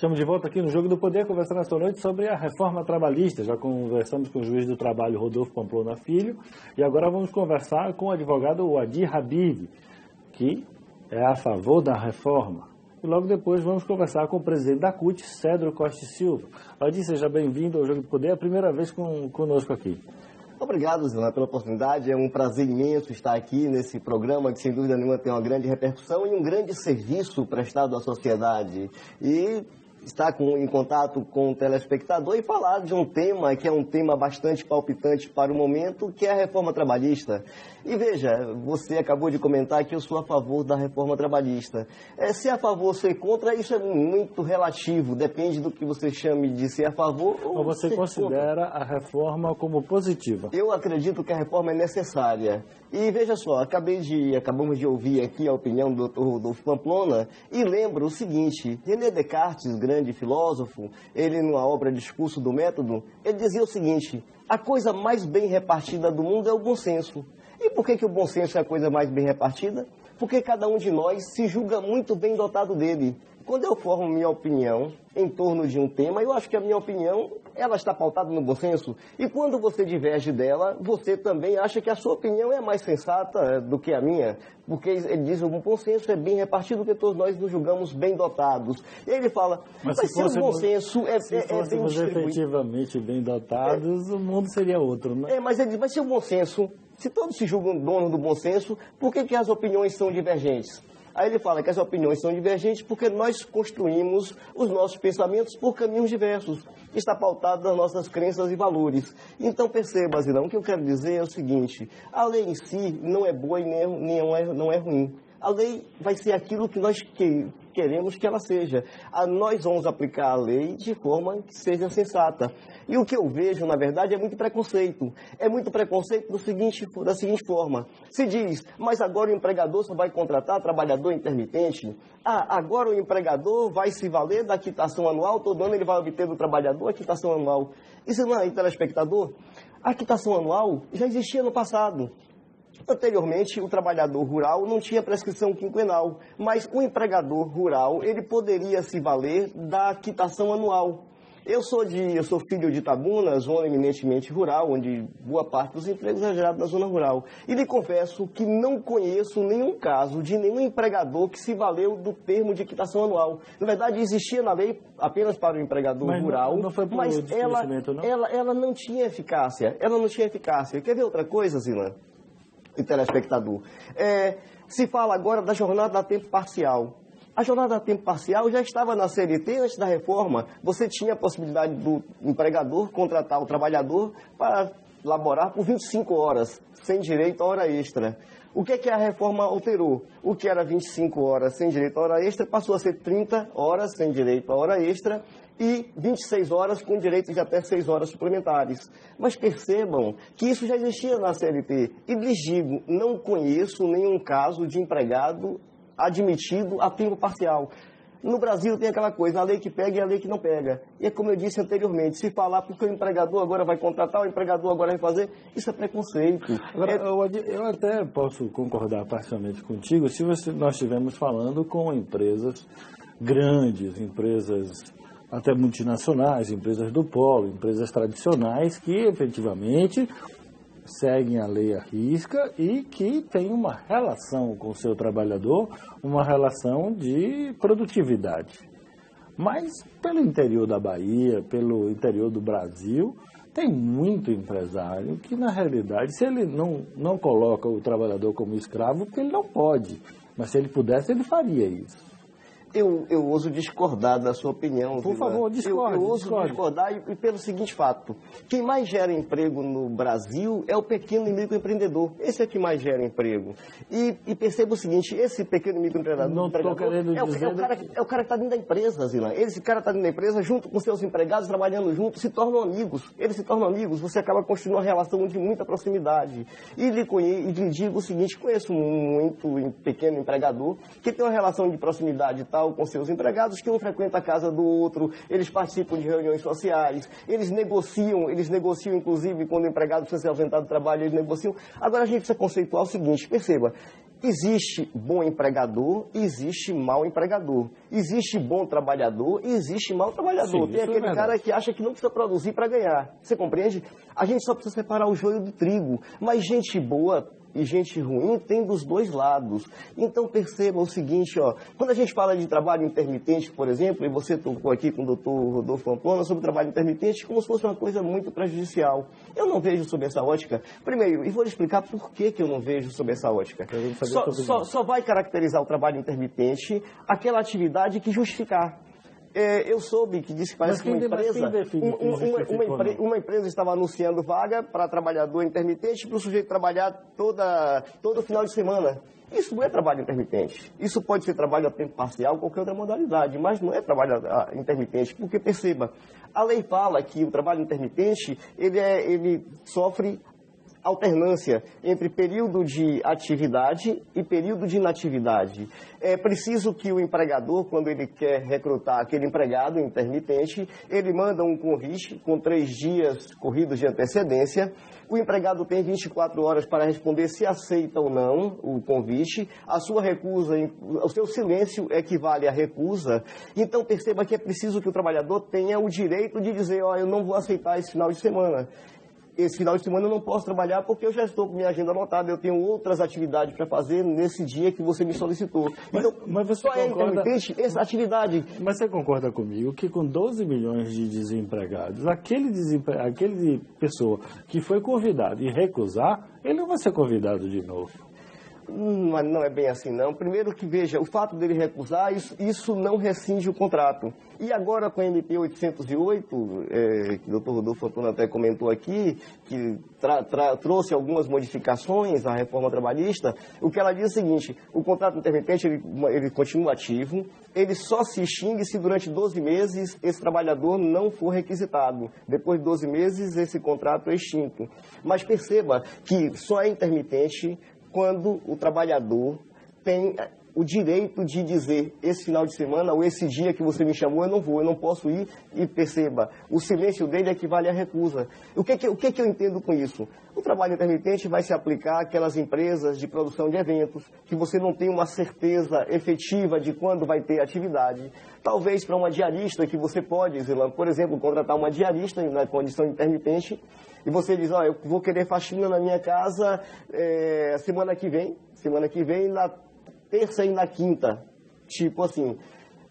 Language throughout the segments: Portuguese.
Estamos de volta aqui no Jogo do Poder, conversando esta noite sobre a reforma trabalhista. Já conversamos com o juiz do trabalho, Rodolfo Pamplona Filho, e agora vamos conversar com o advogado Wadir Habib, que é a favor da reforma. E logo depois vamos conversar com o presidente da CUT, Cedro Costa Silva. Wadir, seja bem-vindo ao Jogo do Poder, é a primeira vez conosco aqui. Obrigado, Zilma, pela oportunidade. É um prazer imenso estar aqui nesse programa que, sem dúvida nenhuma, tem uma grande repercussão e um grande serviço prestado à sociedade. E estar em contato com o telespectador e falar de um tema que é um tema bastante palpitante para o momento, que é a reforma trabalhista. E veja, você acabou de comentar que eu sou a favor da reforma trabalhista. Se é a favor ou ser contra, isso é muito relativo, depende do que você chame de ser a favor ou você ser considera contra. A reforma como positiva? Eu acredito que a reforma é necessária. E veja só, acabamos de ouvir aqui a opinião do Dr. Rodolfo Pamplona e lembro o seguinte: René Descartes, grande filósofo, ele numa obra Discurso do Método, ele dizia o seguinte: a coisa mais bem repartida do mundo é o bom senso. E por que o bom senso é a coisa mais bem repartida? Porque cada um de nós se julga muito bem dotado dele. Quando eu formo minha opinião em torno de um tema, eu acho que a minha opinião, ela está pautada no bom senso. E quando você diverge dela, você também acha que a sua opinião é mais sensata do que a minha. Porque ele diz que o bom senso é bem repartido, porque todos nós nos julgamos bem dotados. E ele fala, mas se o bom senso é bem distribuído. Efetivamente bem dotados, o mundo seria outro, né? Mas ele diz, mas se o bom senso, se todos se julgam donos do bom senso, por que as opiniões são divergentes? Aí ele fala que as opiniões são divergentes porque nós construímos os nossos pensamentos por caminhos diversos. Está pautado nas nossas crenças e valores. Então perceba, Zilão, o que eu quero dizer é o seguinte: a lei em si não é boa e não é ruim. A lei vai ser aquilo que nós queremos que ela seja. Nós vamos aplicar a lei de forma que seja sensata. E o que eu vejo, na verdade, é muito preconceito. É muito preconceito da seguinte forma. Se diz, mas agora o empregador só vai contratar trabalhador intermitente? Agora o empregador vai se valer da quitação anual, todo ano ele vai obter do trabalhador a quitação anual. Isso não é, telespectador? A quitação anual já existia no passado. Anteriormente, o trabalhador rural não tinha prescrição quinquenal, mas o empregador rural, ele poderia se valer da quitação anual. Eu sou filho de Itabuna, zona eminentemente rural, onde boa parte dos empregos é gerado na zona rural. E lhe confesso que não conheço nenhum caso de nenhum empregador que se valeu do termo de quitação anual. Na verdade, existia na lei apenas para o empregador rural, mas ela não tinha eficácia. Ela não tinha eficácia. Quer ver outra coisa, Zila e telespectador? Se fala agora da jornada a tempo parcial. A jornada a tempo parcial já estava na CLT antes da reforma. Você tinha a possibilidade do empregador contratar o trabalhador para laborar por 25 horas, sem direito a hora extra. O que a reforma alterou? O que era 25 horas sem direito a hora extra passou a ser 30 horas sem direito a hora extra e 26 horas com direito de até 6 horas suplementares. Mas percebam que isso já existia na CLT. E lhes digo, não conheço nenhum caso de empregado admitido a tempo parcial. No Brasil tem aquela coisa, a lei que pega e a lei que não pega. E é como eu disse anteriormente, se falar porque o empregador agora vai contratar, o empregador agora vai fazer, isso é preconceito. Agora, eu até posso concordar parcialmente contigo se nós estivermos falando com empresas grandes, empresas até multinacionais, empresas do polo, empresas tradicionais que efetivamente seguem a lei à risca e que têm uma relação com o seu trabalhador, uma relação de produtividade. Mas pelo interior da Bahia, pelo interior do Brasil, tem muito empresário que, na realidade, se ele não coloca o trabalhador como escravo, porque ele não pode. Mas se ele pudesse, ele faria isso. Eu ouso discordar da sua opinião. Por favor, discorde. Eu ouso discordar e pelo seguinte fato. Quem mais gera emprego no Brasil é o pequeno e microempreendedor. Esse é que mais gera emprego. E perceba o seguinte, esse pequeno e microempreendedor é o cara que está dentro da empresa, Zila. Esse cara está dentro da empresa, junto com seus empregados, trabalhando juntos, se tornam amigos. Eles se tornam amigos, você acaba construindo uma relação de muita proximidade. E lhe digo o seguinte, conheço muito pequeno empregador que tem uma relação de proximidade e tal, com seus empregados, que um frequenta a casa do outro, eles participam de reuniões sociais, eles negociam inclusive quando o empregado precisa ser ausentado do trabalho, eles negociam. Agora a gente precisa conceituar o seguinte, perceba, existe bom empregador e existe mau empregador. Existe bom trabalhador e existe mau trabalhador. Sim, tem aquele cara que acha que não precisa produzir para ganhar. Você compreende? A gente só precisa separar o joio do trigo. Mas gente boa e gente ruim tem dos dois lados. Então perceba o seguinte, ó, quando a gente fala de trabalho intermitente, por exemplo, e você tocou aqui com o doutor Rodolfo Pamplona sobre trabalho intermitente, como se fosse uma coisa muito prejudicial. Eu não vejo sob essa ótica. Primeiro, e vou lhe explicar por que eu não vejo sob essa ótica. Só vai caracterizar o trabalho intermitente aquela atividade que justificar. Eu soube que disse que parece que uma empresa estava anunciando vaga para trabalhador intermitente para o sujeito trabalhar todo final de semana. Isso não é trabalho intermitente. Isso pode ser trabalho a tempo parcial, qualquer outra modalidade, mas não é trabalho intermitente, porque perceba, a lei fala que o trabalho intermitente ele sofre alternância entre período de atividade e período de inatividade. É preciso que o empregador, quando ele quer recrutar aquele empregado intermitente, ele manda um convite com 3 dias corridos de antecedência. O empregado tem 24 horas para responder se aceita ou não o convite. A sua recusa, o seu silêncio equivale à recusa. Então perceba que é preciso que o trabalhador tenha o direito de dizer, ó, eu não vou aceitar esse final de semana. Esse final de semana eu não posso trabalhar porque eu já estou com minha agenda lotada, eu tenho outras atividades para fazer nesse dia que você me solicitou. Mas você só concorda... intermitente essa atividade. Mas você concorda comigo que com 12 milhões de desempregados, aquele pessoa que foi convidado e recusar, ele não vai ser convidado de novo? Mas não é bem assim, não. Primeiro que, veja, o fato dele recusar, isso não rescinde o contrato. E agora com a MP 808, que o doutor Rodolfo Antônio até comentou aqui, que trouxe algumas modificações à reforma trabalhista, o que ela diz é o seguinte, o contrato intermitente ele continua ativo, ele só se extingue se durante 12 meses esse trabalhador não for requisitado. Depois de 12 meses, esse contrato é extinto. Mas perceba que só é intermitente quando o trabalhador tem o direito de dizer, esse final de semana ou esse dia que você me chamou, eu não vou, eu não posso ir, e perceba, o silêncio dele equivale à recusa. O que eu entendo com isso? O trabalho intermitente vai se aplicar àquelas empresas de produção de eventos, que você não tem uma certeza efetiva de quando vai ter atividade. Talvez para uma diarista que você pode, Zilan, por exemplo, contratar uma diarista na condição intermitente, e você diz, ó, eu vou querer faxina na minha casa semana que vem, na terça e na quinta. Tipo assim,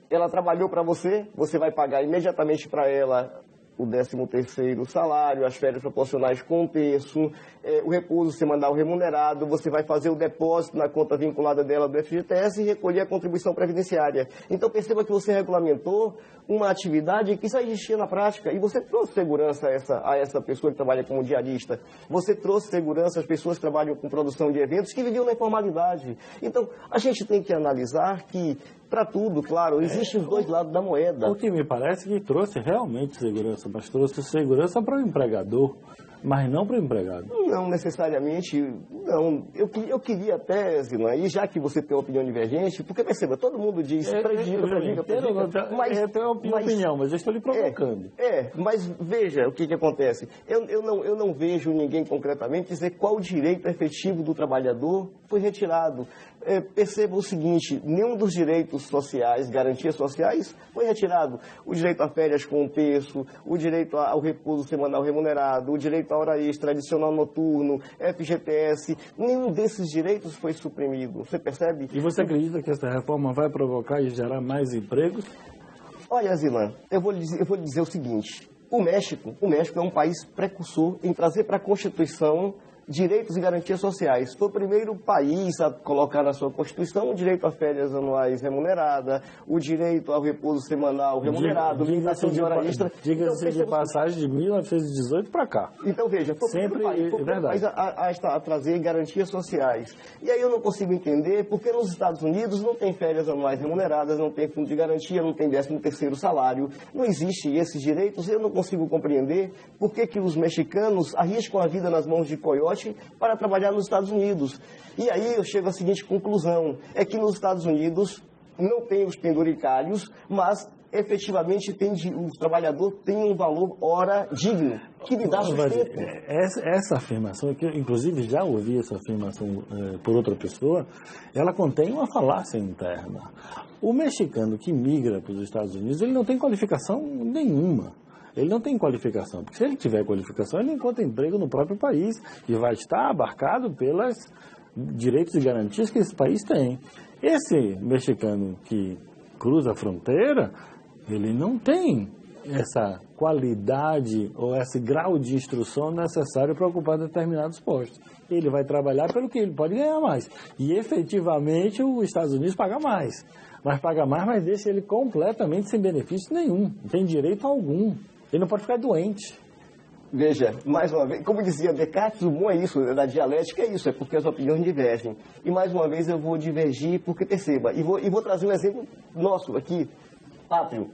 ela trabalhou para você, você vai pagar imediatamente para ela o 13º salário, as férias proporcionais com 1/3, o repouso semanal remunerado, você vai fazer o depósito na conta vinculada dela do FGTS e recolher a contribuição previdenciária. Então perceba que você regulamentou uma atividade que já existia na prática e você trouxe segurança a essa pessoa que trabalha como diarista. Você trouxe segurança às pessoas que trabalham com produção de eventos que viviam na informalidade. Então a gente tem que analisar que para tudo, claro, existem os dois lados da moeda. O que me parece que trouxe realmente segurança, mas trouxe segurança para o empregador, mas não para o empregado. Não necessariamente, não. Eu queria até, Zilan, e já que você tem uma opinião divergente, porque perceba, todo mundo diz prejudica, mas eu tenho uma opinião, mas eu estou lhe provocando. Mas veja o que acontece. Eu não vejo ninguém concretamente dizer qual o direito efetivo do trabalhador foi retirado. Perceba o seguinte, nenhum dos direitos sociais, garantias sociais, foi retirado. O direito a férias com 1/3, o direito ao repouso semanal remunerado, o direito à hora extra, adicional noturno, FGTS, nenhum desses direitos foi suprimido. Você percebe? E você acredita que essa reforma vai provocar e gerar mais empregos? Olha, Zilan, eu vou lhe dizer o seguinte, o México é um país precursor em trazer para a Constituição direitos e garantias sociais. Foi o primeiro país a colocar na sua Constituição o direito a férias anuais remunerada, o direito ao repouso semanal remunerado, limitação de hora extra. Diga-se de passagem de 1918 para cá. Então, veja, foi o primeiro país a trazer garantias sociais. E aí eu não consigo entender porque nos Estados Unidos não tem férias anuais remuneradas, não tem fundo de garantia, não tem 13º salário, não existem esses direitos. Eu não consigo compreender por que os mexicanos arriscam a vida nas mãos de coiotes para trabalhar nos Estados Unidos. E aí eu chego à seguinte conclusão, é que nos Estados Unidos não tem os penduricalhos, mas efetivamente o trabalhador tem um valor hora digno, que lhe dá sustento. Essa afirmação, que eu inclusive já ouvi essa afirmação por outra pessoa, ela contém uma falácia interna. O mexicano que migra para os Estados Unidos, ele não tem qualificação nenhuma. Ele não tem qualificação, porque se ele tiver qualificação, ele encontra emprego no próprio país e vai estar abarcado pelos direitos e garantias que esse país tem. Esse mexicano que cruza a fronteira, ele não tem essa qualidade ou esse grau de instrução necessário para ocupar determinados postos. Ele vai trabalhar pelo que ele pode ganhar mais. E efetivamente os Estados Unidos pagam mais. Mas paga mais, mas deixa ele completamente sem benefício nenhum. Não tem direito algum. Ele não pode ficar doente. Veja, mais uma vez, como dizia Descartes, o bom é isso, da dialética é isso, é porque as opiniões divergem. E mais uma vez eu vou divergir, porque perceba, e vou trazer um exemplo nosso aqui, pátrio.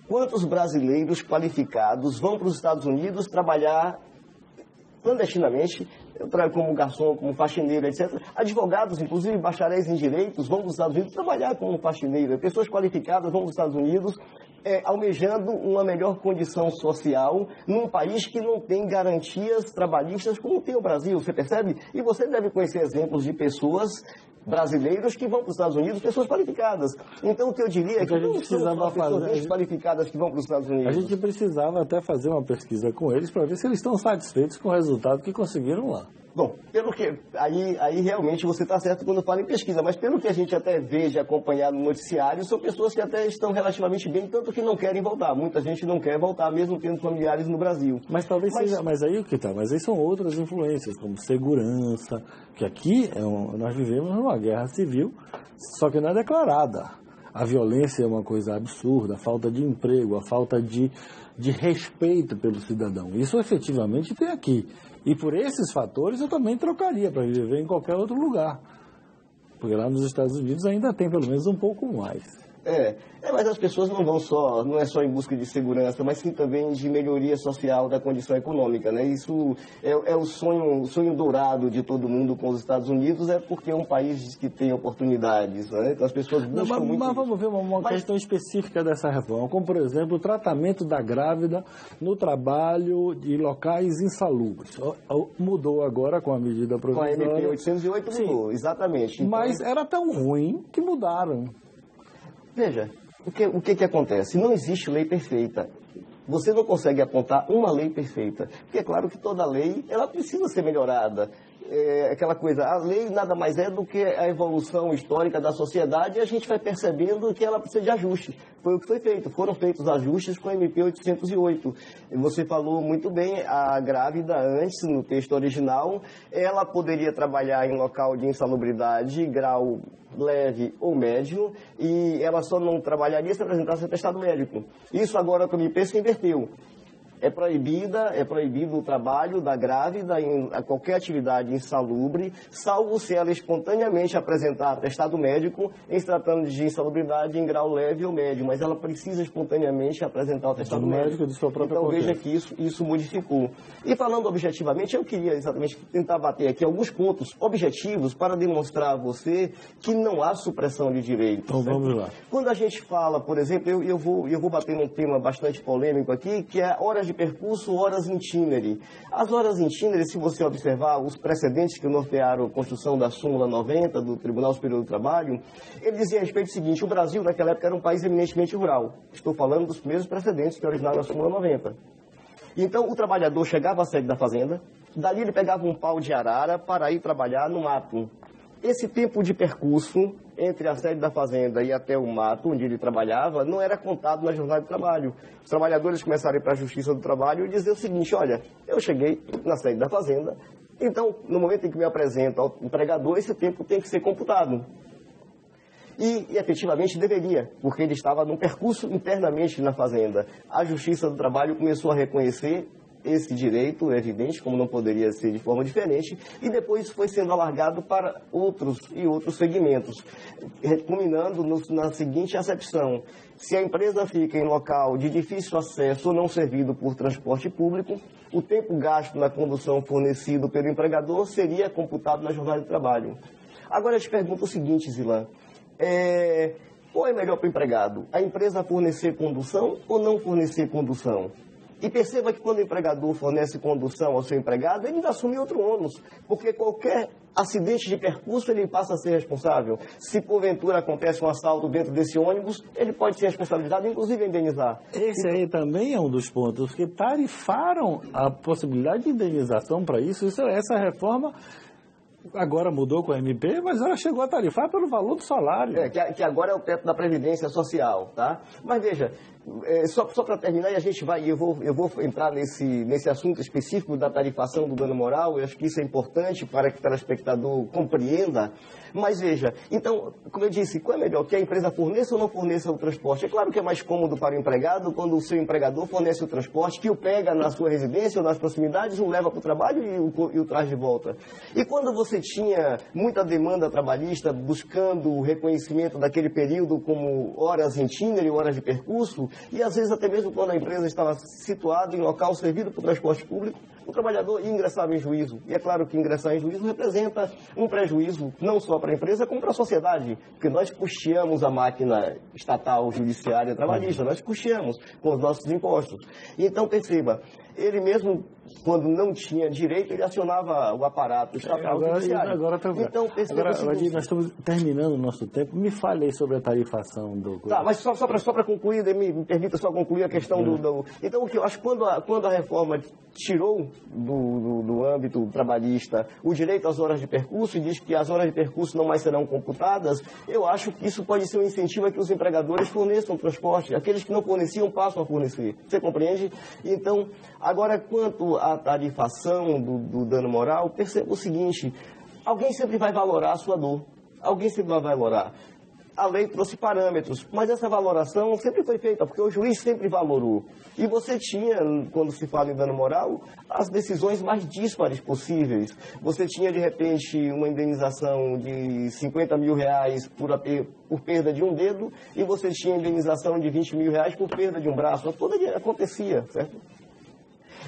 Quantos brasileiros qualificados vão para os Estados Unidos trabalhar clandestinamente, como garçom, como faxineiro, etc. Advogados, inclusive bacharéis em direitos, vão para os Estados Unidos trabalhar como faxineiro. Pessoas qualificadas vão para os Estados Unidos almejando uma melhor condição social num país que não tem garantias trabalhistas como tem o Brasil, você percebe? E você deve conhecer exemplos de pessoas brasileiros que vão para os Estados Unidos, pessoas qualificadas. Então, o que eu diria é que não são só pessoas qualificadas que vão para os Estados Unidos. A gente precisava até fazer uma pesquisa com eles para ver se eles estão satisfeitos com o resultado que conseguiram lá. Bom, pelo que aí realmente você está certo quando fala em pesquisa, mas pelo que a gente até vê de acompanhar no noticiário, são pessoas que até estão relativamente bem, tanto que não querem voltar. Muita gente não quer voltar, mesmo tendo familiares no Brasil. Mas talvez seja, mas aí o que tá? Mas aí são outras influências, como segurança, que aqui nós vivemos numa guerra civil, só que não é declarada. A violência é uma coisa absurda, a falta de emprego, a falta de respeito pelo cidadão. Isso efetivamente tem aqui. E por esses fatores eu também trocaria para viver em qualquer outro lugar. Porque lá nos Estados Unidos ainda tem pelo menos um pouco mais. Mas as pessoas não é só em busca de segurança, mas sim também de melhoria social da condição econômica, né? Isso é o sonho dourado de todo mundo com os Estados Unidos, é porque é um país que tem oportunidades, né? Então as pessoas buscam muito. Mas vamos ver uma questão específica dessa reforma, como por exemplo o tratamento da grávida no trabalho de locais insalubres. Mudou agora com a medida provisória. Com a MP 808 mudou, exatamente. Então, mas era tão ruim que mudaram. Veja, o que acontece? Não existe lei perfeita. Você não consegue apontar uma lei perfeita. Porque é claro que toda lei, ela precisa ser melhorada. Aquela coisa, a lei nada mais é do que a evolução histórica da sociedade e a gente vai percebendo que ela precisa de ajustes. Foi o que foi feito. Foram feitos ajustes com a MP 808. Você falou muito bem, a grávida antes, no texto original, ela poderia trabalhar em local de insalubridade, grau leve ou médio, e ela só não trabalharia se apresentasse atestado médico. Isso agora, como me penso, inverteu. É proibido o trabalho da grávida em qualquer atividade insalubre, salvo se ela espontaneamente apresentar atestado médico em se tratando de insalubridade em grau leve ou médio, mas ela precisa espontaneamente apresentar o atestado médico. De sua própria então veja que isso modificou. E falando objetivamente, eu queria exatamente tentar bater aqui alguns pontos objetivos para demonstrar a você que não há supressão de direitos. Então vamos lá. Quando a gente fala, por exemplo, eu vou bater num tema bastante polêmico aqui, que é horas de percurso, horas itinere. As horas itinere, se você observar os precedentes que nortearam a construção da súmula 90 do Tribunal Superior do Trabalho, ele dizia a respeito do seguinte: o Brasil naquela época era um país eminentemente rural. Estou falando dos primeiros precedentes que originaram a súmula 90. Então o trabalhador chegava à sede da fazenda, dali ele pegava um pau de arara para ir trabalhar no mato. Esse tempo de percurso entre a sede da fazenda e até o mato, onde ele trabalhava, não era contado na jornada de trabalho. Os trabalhadores começaram a ir para a Justiça do Trabalho e dizer o seguinte: olha, eu cheguei na sede da fazenda, então, no momento em que me apresento ao empregador, esse tempo tem que ser computado. E efetivamente deveria, porque ele estava num percurso internamente na fazenda. A Justiça do Trabalho começou a reconhecer esse direito, é evidente, como não poderia ser de forma diferente, e depois foi sendo alargado para outros segmentos, culminando na seguinte acepção: se a empresa fica em local de difícil acesso ou não servido por transporte público, o tempo gasto na condução fornecido pelo empregador seria computado na jornada de trabalho. Agora eu te pergunto o seguinte, Zilan, Qual é melhor para o empregado? A empresa fornecer condução ou não fornecer condução? E perceba que quando o empregador fornece condução ao seu empregado, ele ainda assume outro ônus, porque qualquer acidente de percurso ele passa a ser responsável. Se porventura acontece um assalto dentro desse ônibus, ele pode ser responsabilizado, inclusive a indenizar. Esse aí também é um dos pontos, que tarifaram a possibilidade de indenização para isso. Essa reforma agora mudou com a MP, mas ela chegou a tarifar pelo valor do salário. Que agora é o teto da Previdência Social, tá? Mas veja, só para terminar, e a gente vai, eu vou entrar nesse assunto específico da tarifação do dano moral, eu acho que isso é importante para que o telespectador compreenda. Mas veja, então, como eu disse, qual é melhor, que a empresa forneça ou não forneça o transporte? É claro que é mais cômodo para o empregado quando o seu empregador fornece o transporte, que o pega na sua residência ou nas proximidades, o leva para o trabalho e o traz de volta. E quando você tinha muita demanda trabalhista buscando o reconhecimento daquele período como horas em itinerário, horas de percurso, e às vezes até mesmo quando a empresa estava situada em local servido por transporte público, o trabalhador ingressava em juízo. E é claro que ingressar em juízo representa um prejuízo não só para a empresa, como para a sociedade, porque nós custeamos a máquina estatal, judiciária, trabalhista, nós custeamos com os nossos impostos. Então, perceba, ele mesmo, quando não tinha direito, ele acionava o aparato estatal judiciário. Então, perceba nós estamos terminando o nosso tempo. Me fale aí sobre a tarifação do... Tá, mas só para concluir, me permita só concluir a questão do... Então, o que eu acho, quando a reforma tirou do âmbito trabalhista o direito às horas de percurso e diz que as horas de percurso não mais serão computadas, eu acho que isso pode ser um incentivo a que os empregadores forneçam transporte. Aqueles que não forneciam passam a fornecer. Você compreende? Então, agora, quanto à tarifação do dano moral, perceba o seguinte, alguém sempre vai valorar a sua dor. Alguém sempre vai valorar. A lei trouxe parâmetros, mas essa valoração sempre foi feita, porque o juiz sempre valorou. E você tinha, quando se fala em dano moral, as decisões mais díspares possíveis. Você tinha, de repente, uma indenização de 50 mil reais por perda de um dedo, e você tinha indenização de 20 mil reais por perda de um braço. Tudo acontecia, certo?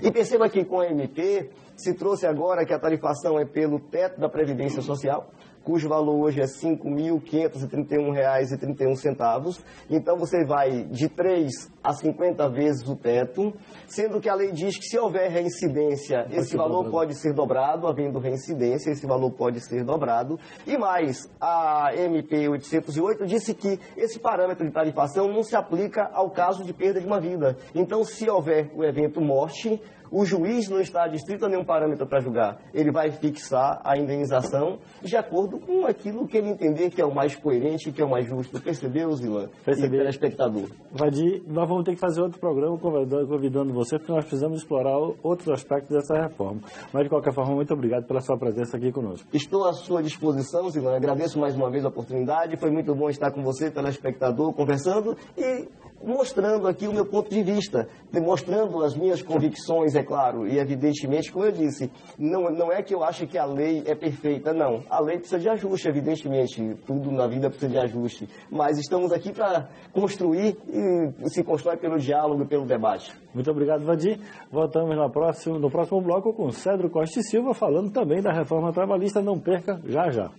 E perceba que com a MP se trouxe agora que a tarifação é pelo teto da Previdência Social, cujo valor hoje é R$ 5.531,31. Então você vai de 3 a 50 vezes o teto, sendo que a lei diz que se houver reincidência, esse valor pode ser dobrado, havendo reincidência, esse valor pode ser dobrado. E mais, a MP 808 disse que esse parâmetro de tarifação não se aplica ao caso de perda de uma vida. Então, se houver o evento morte, o juiz não está adstrito a nenhum parâmetro para julgar. Ele vai fixar a indenização de acordo com aquilo que ele entender que é o mais coerente, que é o mais justo. Percebeu, Zilan? Percebi. E telespectador. Vadir, nós vamos ter que fazer outro programa convidando você, porque nós precisamos explorar outros aspectos dessa reforma. Mas, de qualquer forma, muito obrigado pela sua presença aqui conosco. Estou à sua disposição, Zilan. Agradeço mais uma vez a oportunidade. Foi muito bom estar com você, telespectador, conversando e mostrando aqui o meu ponto de vista, demonstrando as minhas convicções, é claro, e evidentemente, como eu disse, não é que eu ache que a lei é perfeita, não. A lei precisa de ajuste, evidentemente, tudo na vida precisa de ajuste, mas estamos aqui para construir e se constrói pelo diálogo e pelo debate. Muito obrigado, Vadir. Voltamos no próximo bloco com Cedro Costa e Silva, falando também da reforma trabalhista. Não perca, já já.